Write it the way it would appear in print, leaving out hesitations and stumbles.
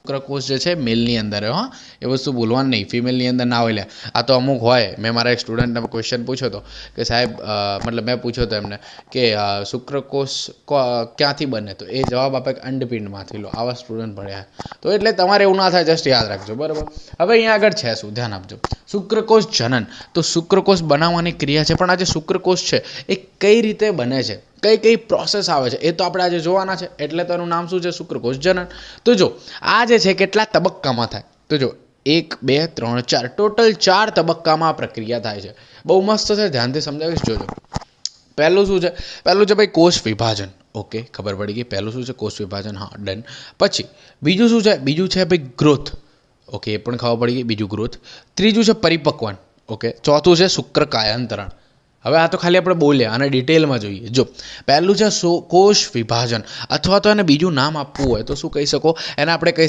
શુક્રકોષ જે છે મેલની અંદર હોય, હા, એ વસ્તુ ભૂલવાનું નહીં, ફિમેલની અંદર ના હોય. લે આ તો અમુક હોય. મેં મારા એક સ્ટુડન્ટને ક્વેશ્ચન પૂછ્યો હતો કે સાહેબ મતલબ મેં પૂછ્યો હતો એમને કે શુક્રકોષ ક્યાંથી બને, તો એ જવાબ આપે કે અંડપિંડમાંથી. લો, આવા સ્ટુડન્ટ ભણ્યા. તો એટલે તમારે એવું ના થાય, જસ્ટ યાદ રાખજો, બરાબર. હવે અહીંયા આગળ છે શું, ધ્યાન આપજો. શુક્રકોષ જનન, તો શુક્રકોષ બનાવવાની ક્રિયા છે, પણ આ જે શુક્રકોષ છે એ કઈ રીતે બને છે, કઈ કઈ પ્રોસેસ આવે છે, એ તો આપણે આજે જોવાના છે. એટલે તો એનું નામ શું છે, શુક્રકોષ જનન. તો જો આ જે છે કેટલા તબક્કામાં થાય, તો જો 1 2 3 4 ટોટલ 4 તબક્કામાં આ પ્રક્રિયા થાય છે. બહુ મસ્ત છે, ધ્યાનથી સમજાવીશ, જોજો. પહેલું શું છે, પહેલું છે ભાઈ કોષ વિભાજન. ઓકે, ખબર પડી ગઈ. પહેલું શું છે, કોષ વિભાજન, હા, ડન. પછી બીજું શું છે, બીજું છે ભાઈ ગ્રોથ. ઓકે, એ પણ ખબર પડી ગઈ, બીજું ગ્રોથ. ત્રીજું છે પરિપક્વન. ઓકે, ચોથું છે શુક્રકાયંતરણ. હવે આ તો ખાલી આપણે બોલ્યા, અને ડિટેલમાં જોઈએ. જો પહેલું છે કોષ વિભાજન, અથવા તો એને બીજું નામ આપવું હોય તો શું કહી શકો, એને આપણે કહી